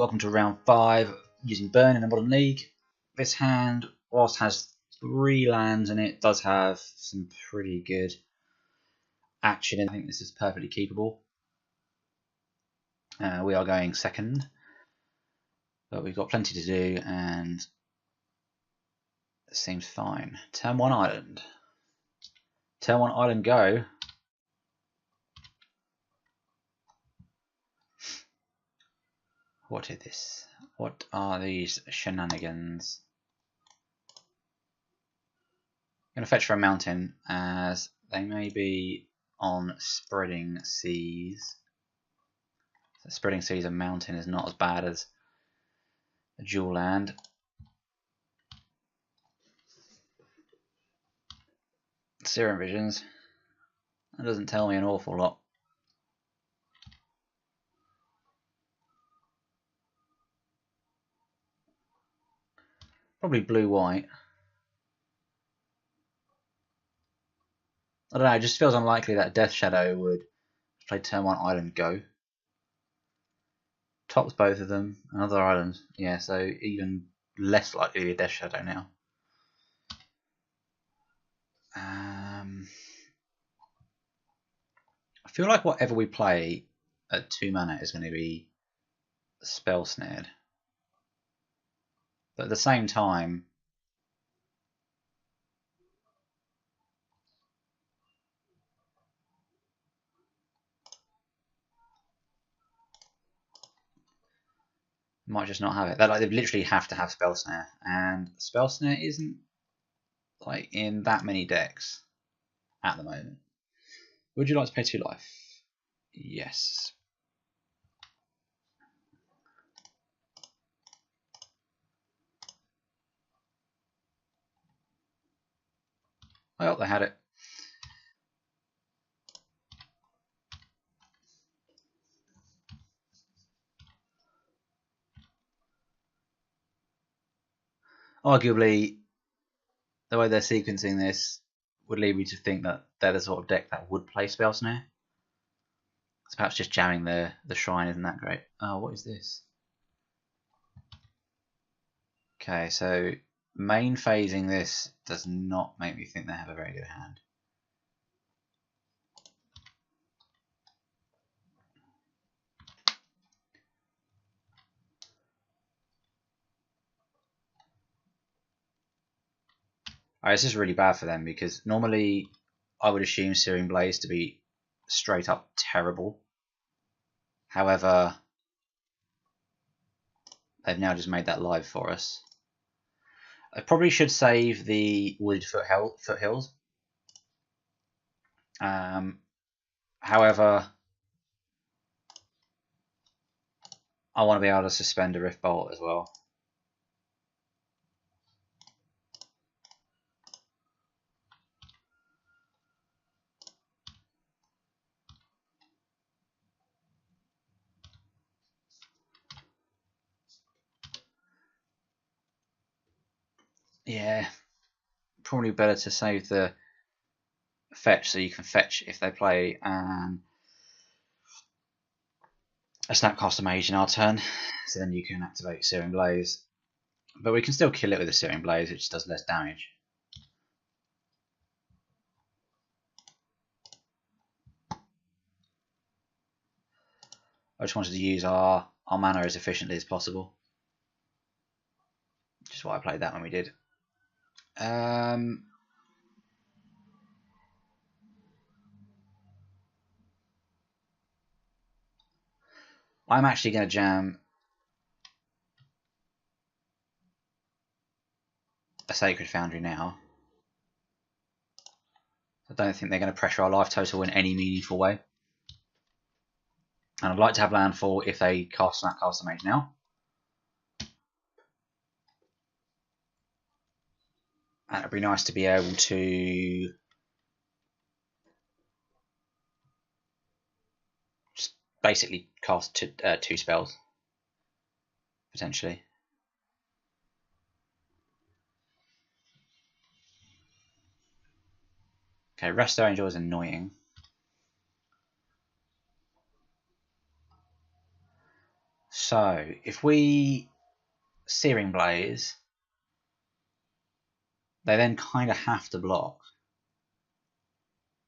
welcome to round 5 using Burn in the Modern League. This hand, whilst has 3 lands in it, does have some pretty good action. I think this is perfectly keepable. We are going second, but we've got plenty to do and it seems fine. Turn 1 island. Turn 1 island go. What is this? What are these shenanigans? I'm going to fetch for a mountain as they may be on Spreading Seas. So Spreading Seas and mountain is not as bad as a dual land. Searing Visions. That doesn't tell me an awful lot. Probably blue-white. I don't know, it just feels unlikely that Death Shadow would play turn 1 island go. Tops both of them, another island. Yeah, so even less likely a Death Shadow now. I feel like whatever we play at 2 mana is going to be spell snared. But at the same time, might just not have it. They literally have to have spell snare, and spell snare isn't like in that many decks at the moment. Would you like to pay 2 life? Yes. Well, they had it. Arguably, the way they're sequencing this would lead me to think that they're the sort of deck that would play Spell Snare. So perhaps just jamming the shrine isn't that great. Oh, what is this? Okay, so main phasing this does not make me think they have a very good hand. Alright, this is really bad for them because normally I would assume Searing Blaze to be straight up terrible. However, they've now just made that live for us. I probably should save the Wooded Foothills. However, I want to be able to suspend a Rift Bolt as well. Yeah, probably better to save the fetch so you can fetch if they play a Snapcaster Mage in our turn, so then you can activate Searing Blaze. But we can still kill it with a Searing Blaze, which does less damage. I just wanted to use our mana as efficiently as possible. Which is why I played that when we did. I'm actually going to jam a Sacred Foundry now. I don't think they're going to pressure our life total in any meaningful way. And I'd like to have landfall if they cast Snapcaster Mage now. And it'd be nice to be able to just basically cast 2 spells, potentially. Okay, Resto Angel is annoying. So if we Searing Blaze, they then kind of have to block.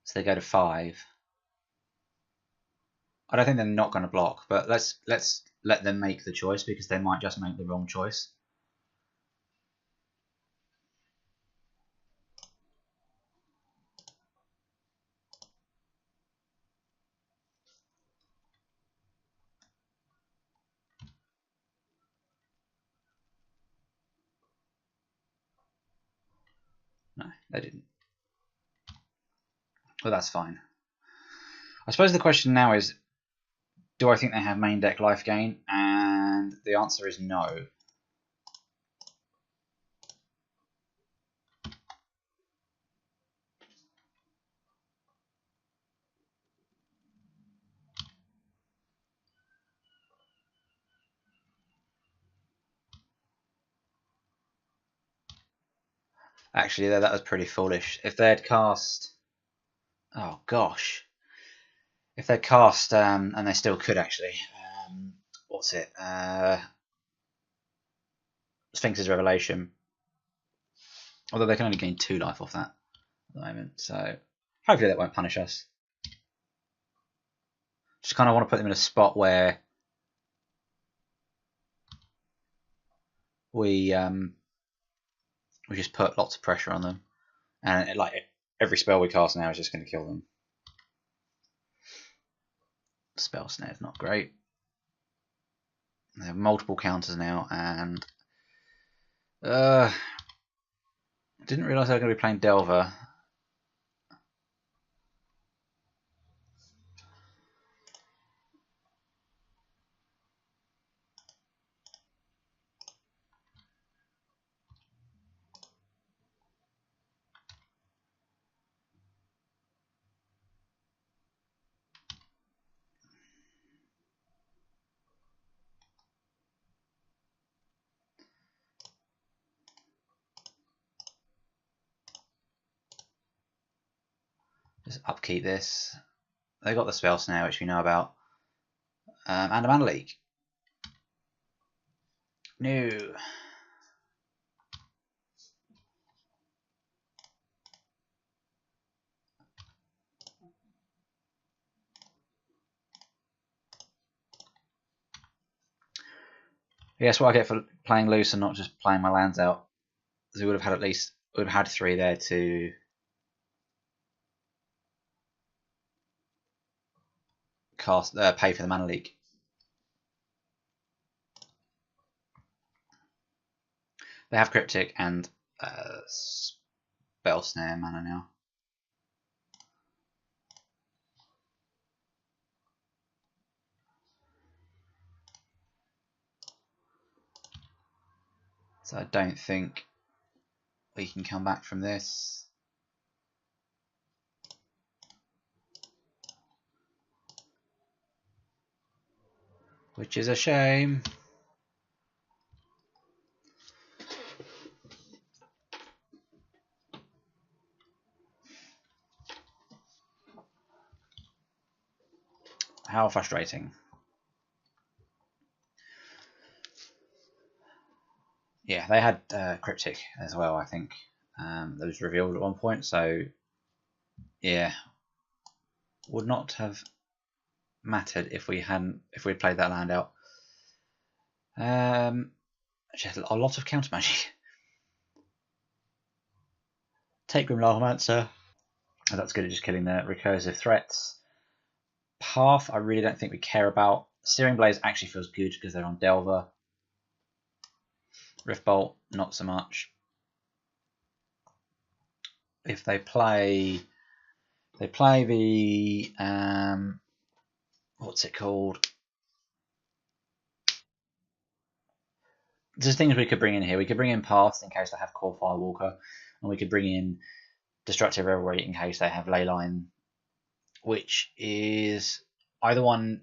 So they go to 5. I don't think they're not going to block, but let's let them make the choice, because they might just make the wrong choice. No, they didn't. Well, that's fine. I suppose the question now is, do I think they have main deck life gain? And the answer is no. Actually, that was pretty foolish. If they had cast... Oh, gosh. If they cast, and they still could actually, what's it? Sphinx's Revelation. Although they can only gain 2 life off that at the moment, so hopefully that won't punish us. Just kind of want to put them in a spot where we just put lots of pressure on them, and like every spell we cast now is just going to kill them. Spell Snare is not great. They have multiple counters now, and didn't realise they were going to be playing Delver. Just upkeep this. They got the Spell Snare, which we know about, and a Mana Leak. No. Yes, what I get for playing loose and not just playing my lands out. Because we would have had 3 there to cast, pay for the Mana Leak. They have Cryptic and Spell Snare mana now. So I don't think we can come back from this. Which is a shame. How frustrating. Yeah, they had Cryptic as well, I think. That was revealed at one point, so yeah. Would not have mattered if we hadn't played that land out. She had a lot of counter magic. Take Grim Lavamancer. Oh, that's good at just killing the recursive threats. Path, I really don't think we care about. Searing Blaze actually feels good because they're on Delver. Riftbolt, not so much. If they play the what's it called? There's things we could bring in here. We could bring in Paths in case they have Kor Firewalker, and we could bring in Destructive Revelry in case they have Leyline, which is either one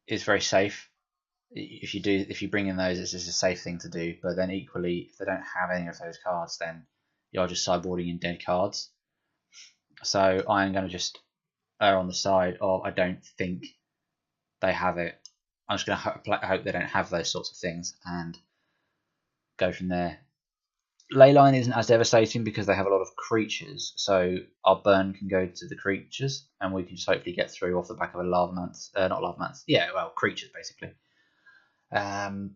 is very safe. If you bring in those, it's just a safe thing to do. But then equally, if they don't have any of those cards, then you're just sideboarding in dead cards. So I'm going to just err on the side of I don't think they have it. I'm just going to hope they don't have those sorts of things and go from there. Leyline isn't as devastating because they have a lot of creatures, so our burn can go to the creatures, and we can just hopefully get through off the back of a Lavamancer. Not Lavamancer. Yeah, well, creatures basically. Path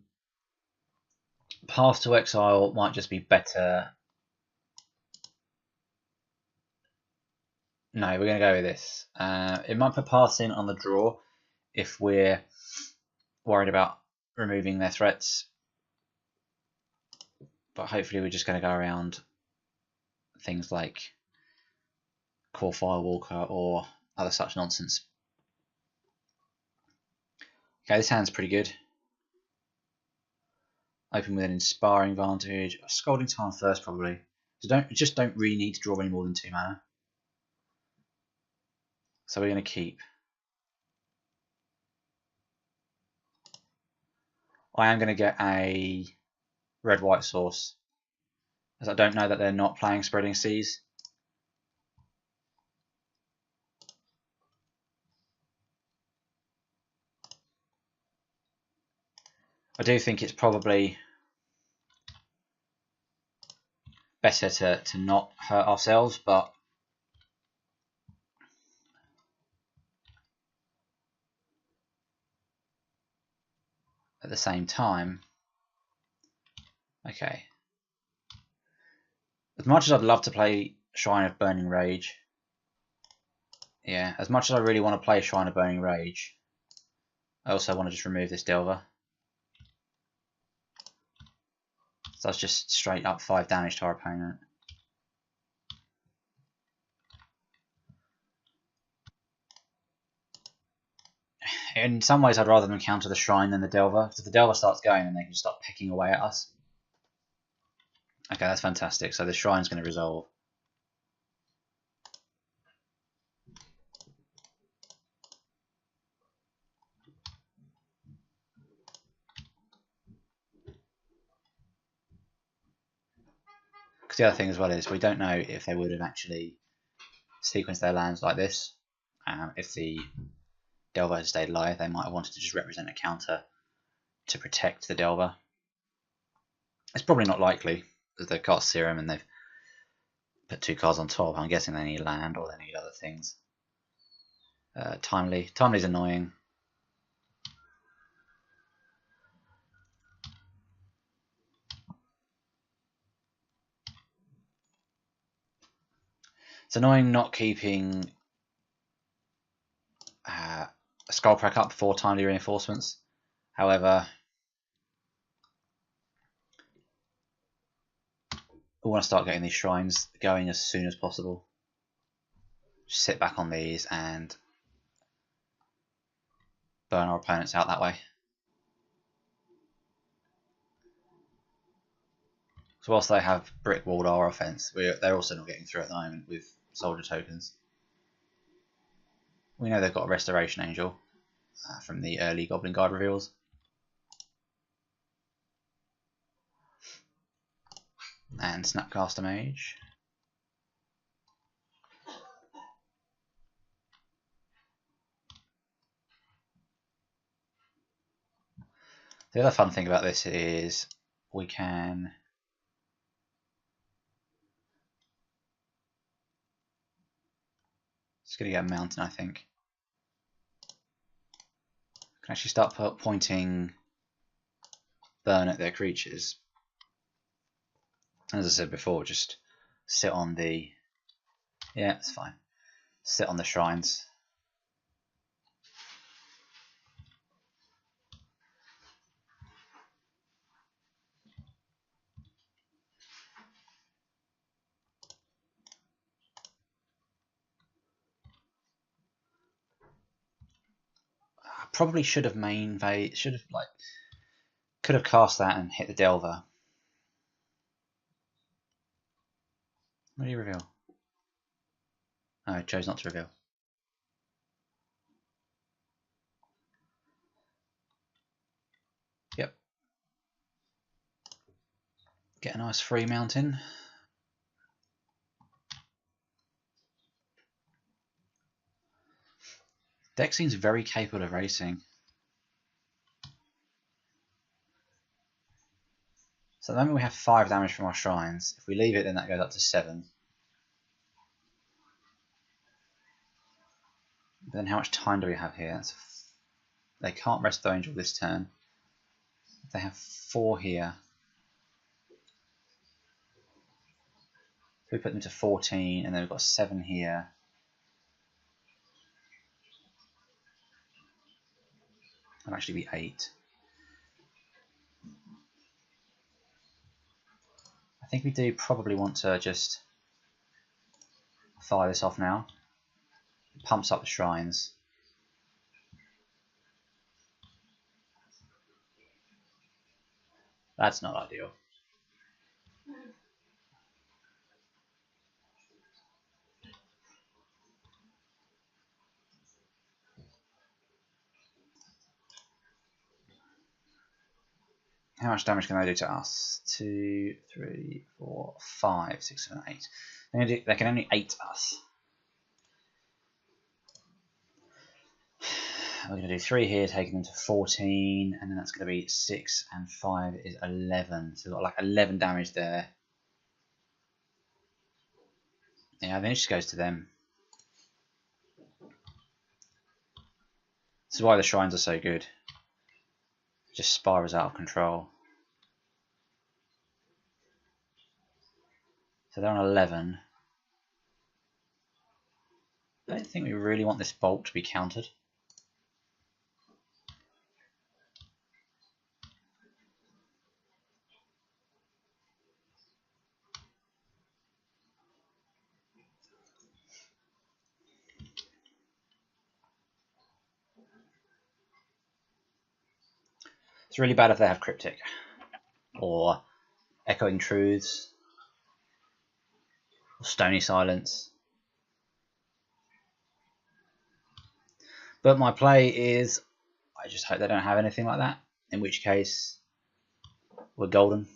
to Exile might just be better. No, we're going to go with this. It might put Paths in on the draw if we're worried about removing their threats. But hopefully we're just going to go around things like Kor Firewalker or other such nonsense. Okay, this hand's pretty good. Open with an Inspiring Vantage. Scalding Tarn first, probably. So don't really need to draw any more than 2 mana. So we're going to keep. I am going to get a red-white source, as I don't know that they're not playing Spreading Seas. I do think it's probably better to not hurt ourselves, but at the same time, okay. As much as I'd love to play Shrine of Burning Rage, yeah, as much as I really want to play Shrine of Burning Rage, I also want to just remove this Delver. So that's just straight up 5 damage to our opponent. In some ways, I'd rather them counter the Shrine than the Delver, because if the Delver starts going, then they can start pecking away at us. Okay, that's fantastic. So the Shrine's going to resolve. Because the other thing as well is we don't know if they would have actually sequenced their lands like this. If the Delver had stayed alive, they might have wanted to just represent a counter to protect the Delver. It's probably not likely, because they've cast Serum and they've put 2 cards on top. I'm guessing they need land or they need other things. Timely's annoying. It's annoying not keeping a Skullcrack up for timely reinforcements. However, we want to start getting these shrines going as soon as possible. Just sit back on these and burn our opponents out that way. So whilst they have brick walled our offense, they're also not getting through at the moment with soldier tokens. We know they've got a Restoration Angel from the early Goblin Guard reveals. And Snapcaster Mage. The other fun thing about this is we can just going to get a mountain, I think. Can actually start pointing burn at their creatures. As I said before, just sit on the... Yeah, it's fine. Sit on the shrines. I probably should have could have cast that and hit the Delver. What do you reveal? Oh, I chose not to reveal. Yep. Get a nice free mountain. Deck seems very capable of racing. So at the moment we have 5 damage from our shrines. If we leave it, then that goes up to 7. But then how much time do we have here? They can't rest the angel this turn. They have 4 here. So we put them to 14, and then we've got 7 here. That'll actually be 8. I think we do probably want to just fire this off now. It pumps up the shrines. That's not ideal. How much damage can they do to us? 2, 3, 4, 5, 6, 7, 8. They can only 8 us. We're going to do 3 here, taking them to 14, and then that's going to be 6 and 5 is 11. So we've got like 11 damage there. Yeah, then it just goes to them. This is why the shrines are so good. It just spirals out of control. So they're on 11. I don't think we really want this bolt to be countered. It's really bad if they have Cryptic or Echoing Truths or Stony Silence. But my play is, I just hope they don't have anything like that, in which case we're golden.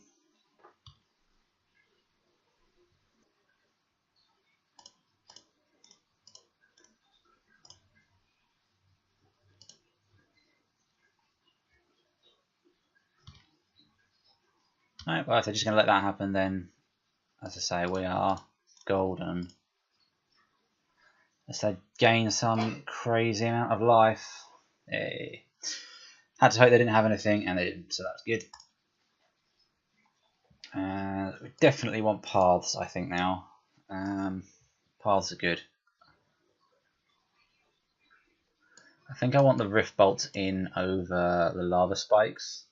Right, well, if they're just going to let that happen, then, as I say, we are golden. Unless they gain some crazy amount of life. Hey. Had to hope they didn't have anything, and they didn't, so that's good. We definitely want paths, I think, now. Paths are good. I think I want the Rift Bolt in over the Lava Spikes,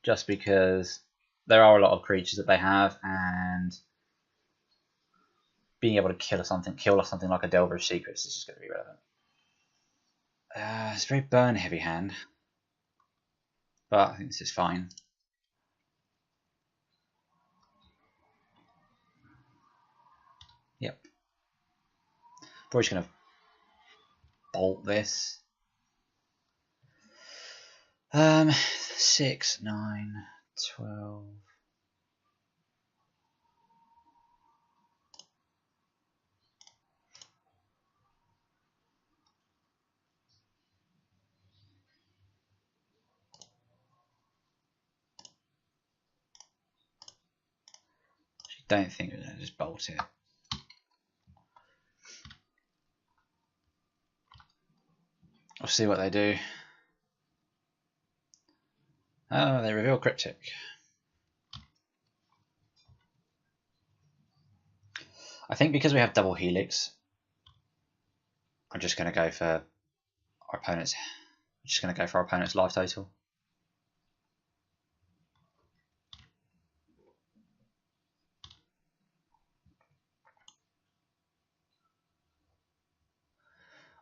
just because there are a lot of creatures that they have, and being able to kill off something like a Delver of Secrets is just going to be relevant. It's a very burn heavy hand, but I think this is fine. Yep. Probably just going to bolt this. 6, 9, 12. I don't think we're going to just bolt it. We'll see what they do. Oh, they reveal Cryptic. I think because we have double Helix, I'm just going to go for our opponent's. Life total.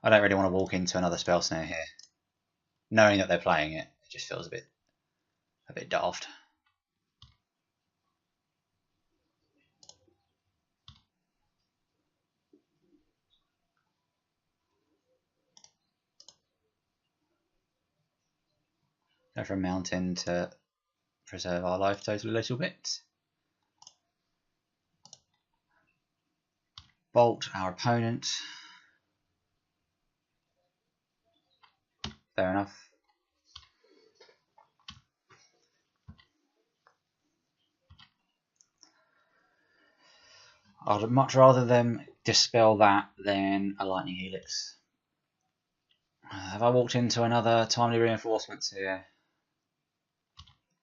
I don't really want to walk into another spell snare here, knowing that they're playing it. It just feels a bit daft. Go for a mountain to preserve our life total a little bit. Bolt our opponent. Fair enough. I'd much rather them dispel that than a Lightning Helix. Have I walked into another Timely Reinforcements here?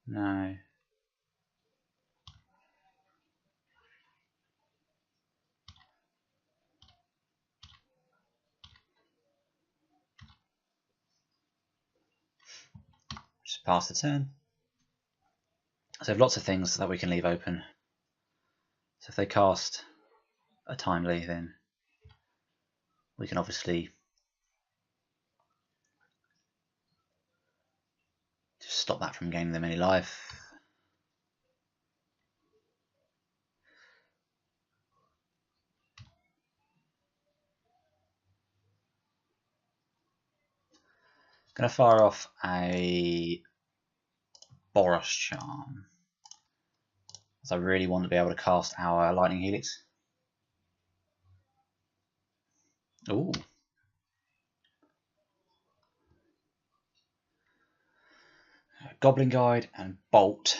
No. Just pass the turn. So we have lots of things that we can leave open. So if they cast a Timely, then we can obviously just stop that from gaining them any life. Going to fire off a Boros Charm, as I really want to be able to cast our Lightning Helix. Ooh. Goblin Guide and Bolt.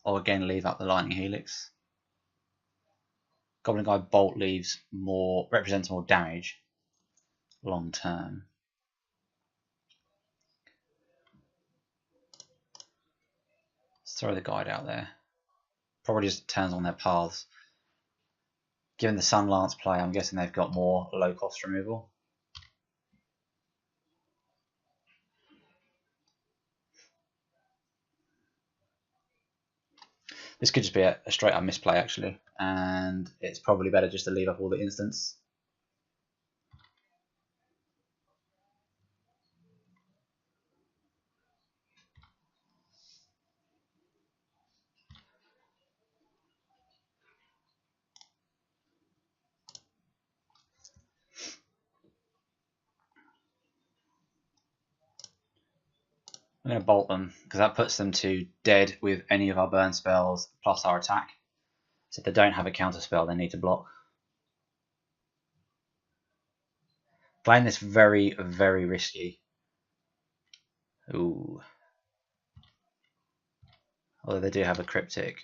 Or again leave up the Lightning Helix. Goblin Guide Bolt represents more damage long term. Let's throw the guide out there. Probably just turns on their paths. Given the Sun Lance play, I'm guessing they've got more low cost removal. This could just be a straight up misplay actually, and it's probably better just to leave up all the instants. I'm going to bolt them because that puts them to dead with any of our burn spells plus our attack. So if they don't have a counter spell, they need to block. Playing this very, very risky. Ooh. Although they do have a cryptic.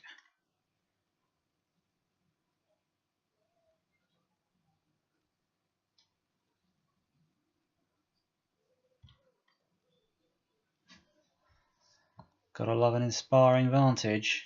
Gotta love an Inspiring Vantage.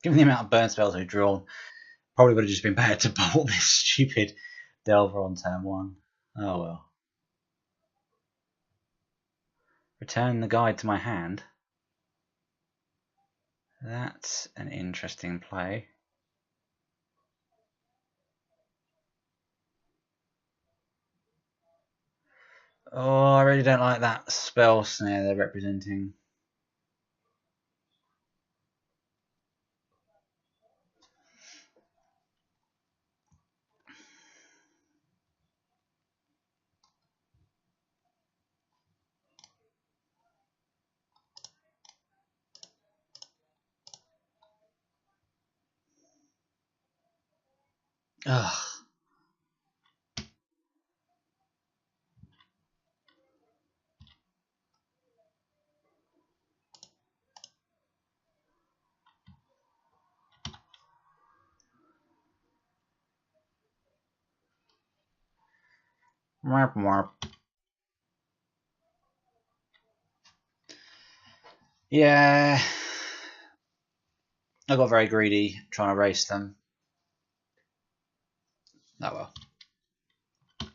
Given the amount of burn spells we've drawn, probably would have just been better to bolt this stupid Delver on turn 1. Oh well. Return the guide to my hand. That's an interesting play. Oh, I really don't like that spell snare they're representing. Ugh. Marp marp. Yeah. I got very greedy trying to race them. Oh well. I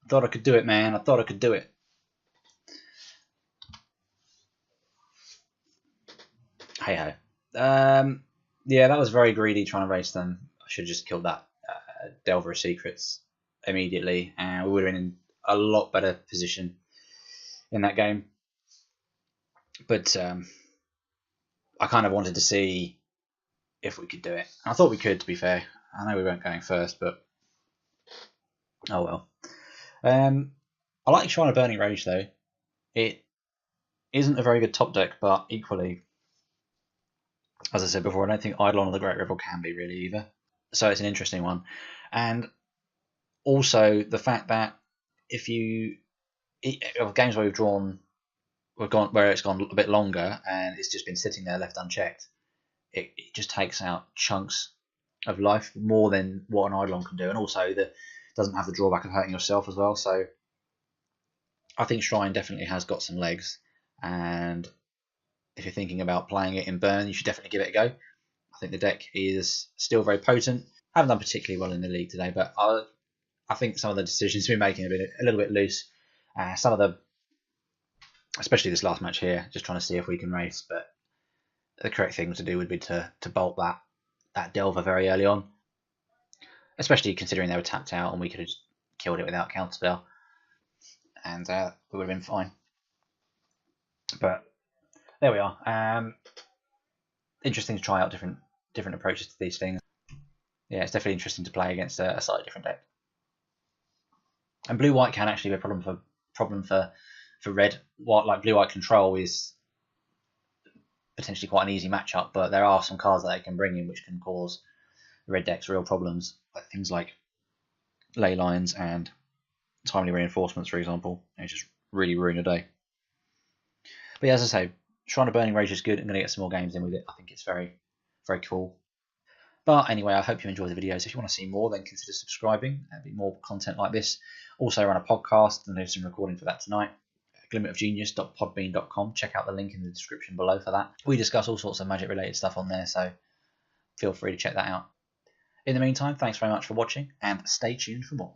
thought I could do it, man. I thought I could do it. Hey ho. Yeah, that was very greedy trying to race them. I should have just killed that Delver of Secrets immediately, and we would have been in a lot better position in that game. But I kind of wanted to see if we could do it. And I thought we could, to be fair. I know we weren't going first, but oh well. I like Shrine of Burning Rage though. It isn't a very good top deck, but equally, as I said before, I don't think Eidolon or the Great Rebel can be really either. So it's an interesting one. And also the fact that if you games where where it's gone a bit longer and it's just been sitting there left unchecked, it just takes out chunks of life more than what an Eidolon can do, and also doesn't have the drawback of hurting yourself as well. So I think Shrine definitely has got some legs, and if you're thinking about playing it in Burn, you should definitely give it a go. I think the deck is still very potent. I haven't done particularly well in the league today, but I think some of the decisions we're making have been a little bit loose. Some of the, especially this last match here, just trying to see if we can race, but the correct thing to do would be to bolt that Delver very early on, especially considering they were tapped out and we could have just killed it without counterspell, and we would have been fine. But there we are. Interesting to try out different approaches to these things. Yeah, it's definitely interesting to play against a slightly different deck. And blue-white can actually be a problem for red. Like blue-white control is potentially quite an easy matchup, but there are some cards that they can bring in which can cause red decks real problems, like things like ley lines and timely reinforcements, for example. They just really ruin a day. But yeah, as I say, Shrine of Burning Rage is good. I'm going to get some more games in with it. I think it's very, very cool. But anyway, I hope you enjoy the videos. If you want to see more, then consider subscribing. There'll be more content like this. Also, I run a podcast, and there's some recording for that tonight. glimmerofgenius.podbean.com. Check out the link in the description below for that. We discuss all sorts of magic-related stuff on there, so feel free to check that out. In the meantime, thanks very much for watching, and stay tuned for more.